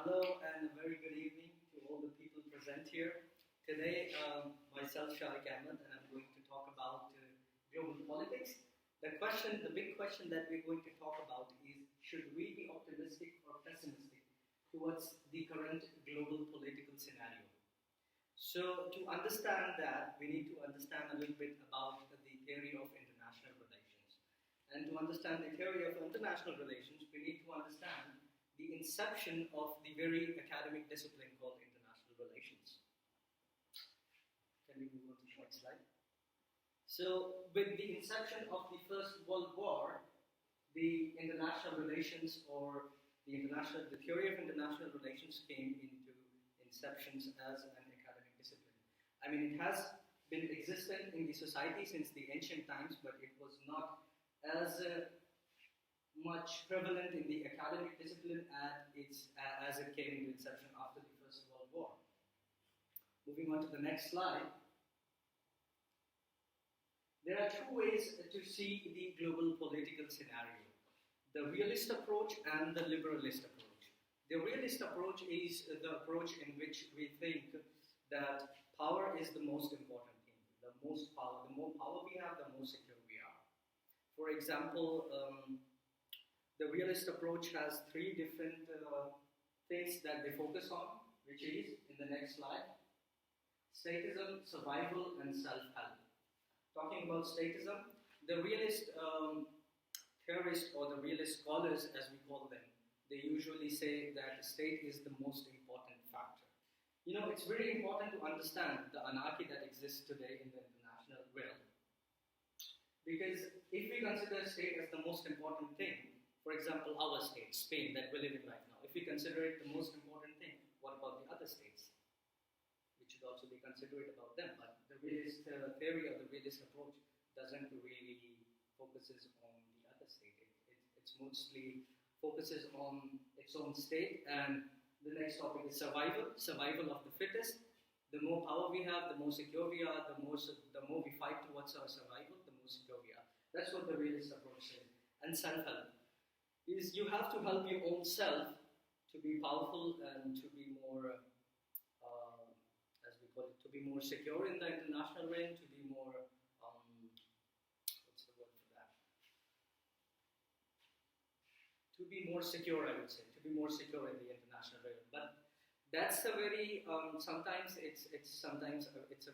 Hello and a very good evening to all the people present here. Today, myself, Shariq Ahmad, and I'm going to talk about global politics. The big question that we're going to talk about is, should we be optimistic or pessimistic towards the current global political scenario? So, to understand that, we need to understand a little bit about the theory of international relations. And to understand the theory of international relations, we need to understand the inception of the very academic discipline called international relations. Can we move on to the next slide? So, with the inception of the First World War, the international relations or the theory of international relations came into inceptions as an academic discipline. I mean, it has been existent in the society since the ancient times, but it was not as much prevalent in the academic discipline as it came into inception after the First World War. Moving on to the next slide. There are two ways to see the global political scenario: the realist approach and the liberalist approach. The realist approach is the approach in which we think that power is the most important thing. The more power we have, the more secure we are. For example, the realist approach has three different things that they focus on, which is, in the next slide, statism, survival, and self-help. Talking about statism, the realist theorists or the realist scholars, as we call them, they usually say that the state is the most important factor. You know, it's very important to understand the anarchy that exists today in the international realm. Because if we consider state as the most important thing, for example, our state, Spain, that we live in right now, if we consider it the most important thing, what about the other states? We should also be considerate about them. But the realist theory or the realist approach doesn't really focuses on the other state. It's mostly focuses on its own state. And the next topic is survival of the fittest. The more power we have, the more secure we are, the more we fight towards our survival, the more secure we are. That's what the realist approach says. And self-help is you have to help your own self to be powerful and to be more, as we call it, to be more secure in the international realm, to be more, what's the word for that? To be more secure, I would say, to be more secure in the international realm. But that's a very, sometimes it's a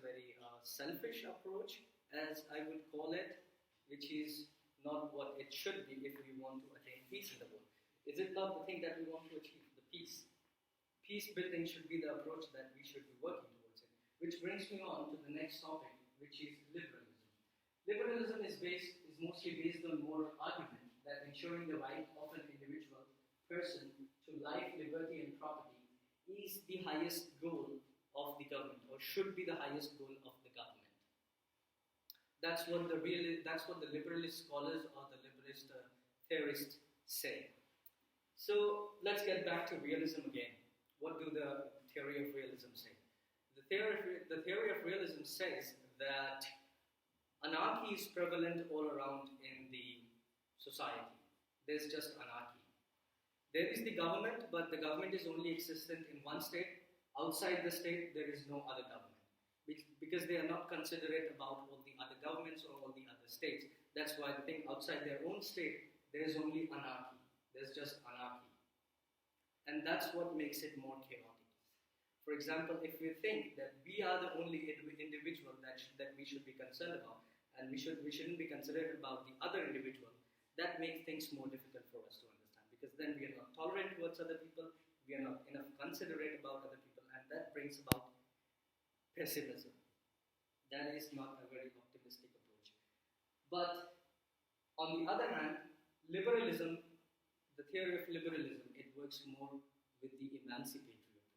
very selfish approach, as I would call it, which is not what it should be if we want to attain peace in the world. Is it not the thing that we want to achieve, the peace? Peace building should be the approach that we should be working towards it. Which brings me on to the next topic, which is liberalism. Liberalism is mostly based on moral argument that ensuring the right of an individual person to life, liberty, and property is the highest goal of the government, or should be the highest goal of the government. That's what the liberalist scholars or the liberalist theorists say. So let's get back to realism again. What do the theory of realism say? The theory of realism says that anarchy is prevalent all around in the society. There's just anarchy. There is the government, but the government is only existent in one state. Outside the state, there is no other government, because they are not considerate about all the other governments or all the other states. That's why they think outside their own state, there is only anarchy. There's just anarchy. And that's what makes it more chaotic. For example, if we think that we are the only individual that we should be concerned about, and we shouldn't be considerate about the other individual, that makes things more difficult for us to understand, because then we are not tolerant towards other people, we are not enough considerate about other people, and that brings about pessimism. That is not a very optimistic approach. But on the other hand, liberalism, the theory of liberalism, it works more with the emancipatory approach.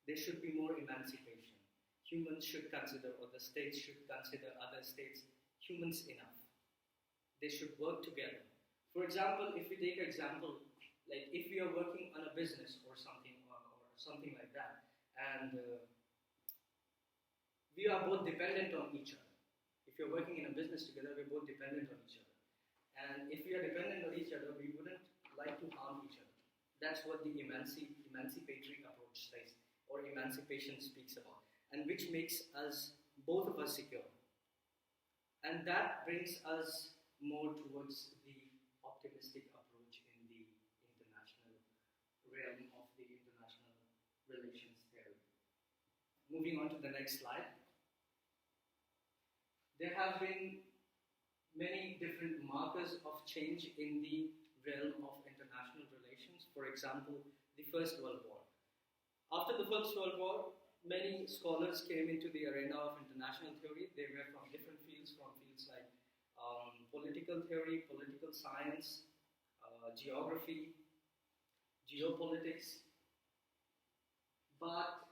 There should be more emancipation. Humans should consider, or the states should consider other states humans enough. They should work together. For example, if we take an example, like if we are working on a business or something like that, and we are both dependent on each other. If you're working in a business together, we're both dependent on each other. And if we are dependent on each other, we wouldn't like to harm each other. That's what the emancipatory approach says, or emancipation speaks about, and which makes us, both of us, secure. And that brings us more towards the optimistic approach in the international realm of the international relations theory. Moving on to the next slide. There have been many different markers of change in the realm of international relations. For example, the First World War. After the First World War, many scholars came into the arena of international theory. They were from different fields, like political theory, political science, geography, geopolitics. But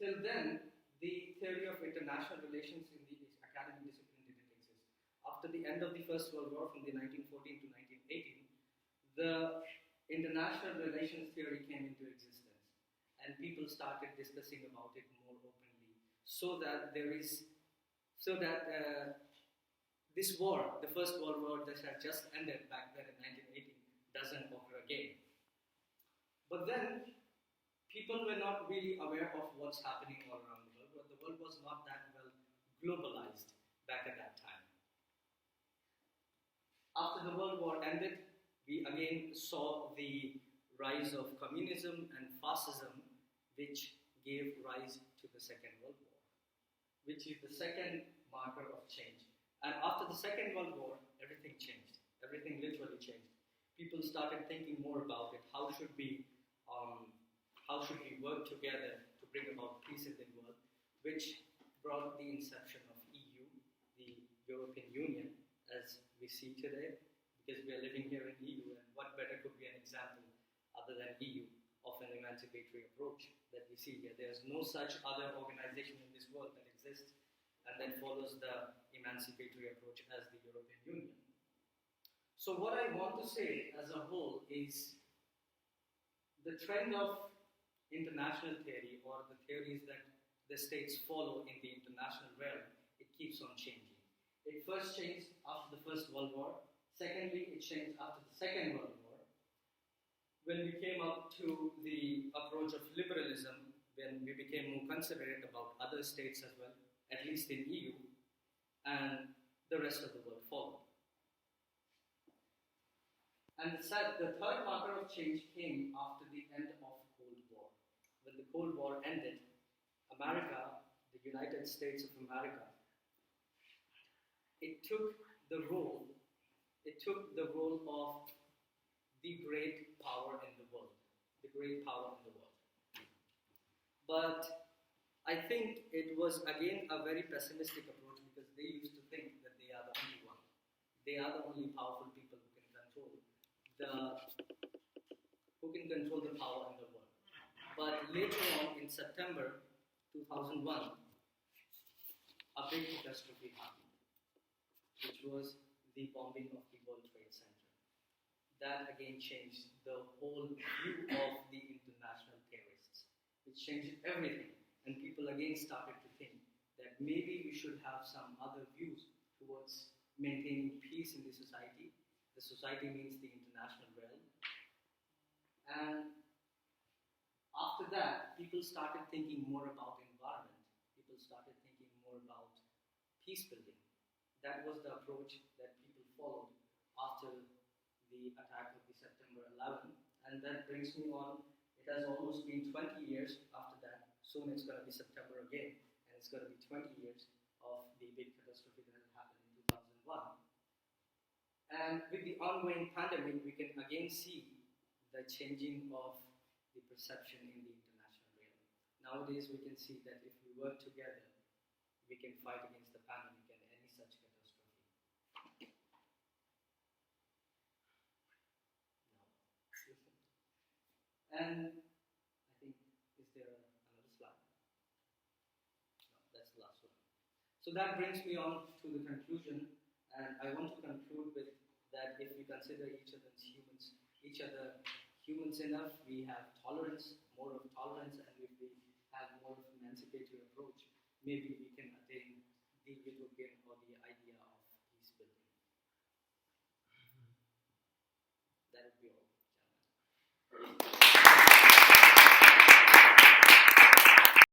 till then, the theory of international relations in the academic discipline didn't exist. After the end of the First World War, from the 1914 to 1918, the international relations theory came into existence, and people started discussing about it more openly, so that this war, the First World War that had just ended back then in 1918, doesn't occur again. But then, people were not really aware of what's happening all around the world. But the world was not that well globalized back at that time. After the World War ended, we again saw the rise of communism and fascism, which gave rise to the Second World War, which is the second marker of change. And after the Second World War, everything changed. Everything literally changed. People started thinking more about it. How should we work together to bring about peace in the world, which brought the inception of EU, the European Union, as we see today, because we are living here in EU, and what better could be an example other than EU of an emancipatory approach that we see here. There's no such other organization in this world that exists and that follows the emancipatory approach as the European Union. So what I want to say as a whole is the trend of international theory, or the theories that the states follow in the international realm, it keeps on changing. It first changed after the First World War. Secondly, it changed after the Second World War, when we came up to the approach of liberalism, when we became more considerate about other states as well, at least in EU, and the rest of the world followed. And the third marker of change came after the end of Cold War. When the Cold War ended, America, the United States of America, it took the role of the great power in the world. But I think it was again a very pessimistic approach, because they used to think that they are the only one. They are the only powerful people who can control the power in the world. But later on, in September 2001, a big catastrophe happened, which was the bombing of the World Trade Center. That again changed the whole view of the international terrorists. It changed everything, and people again started to think that maybe we should have some other views towards maintaining peace in the society. The society means the international realm. And after that, people started thinking more about environment. People started thinking more about peace building. That was the approach that people followed after the attack of the September 11. And that brings me on. It has almost been 20 years after that. Soon it's going to be September again, and it's going to be 20 years of the big catastrophe that happened in 2001. And with the ongoing pandemic, we can again see the changing of the perception in the international realm. Nowadays, we can see that if we work together, we can fight against the pandemic and any such catastrophe. And I think, is there another slide? No, that's the last one. So that brings me on to the conclusion, and I want to conclude with that if we consider each other humans enough, we have tolerance, more of tolerance, and if we have more of emancipatory approach, maybe we can attain the utopian or the idea of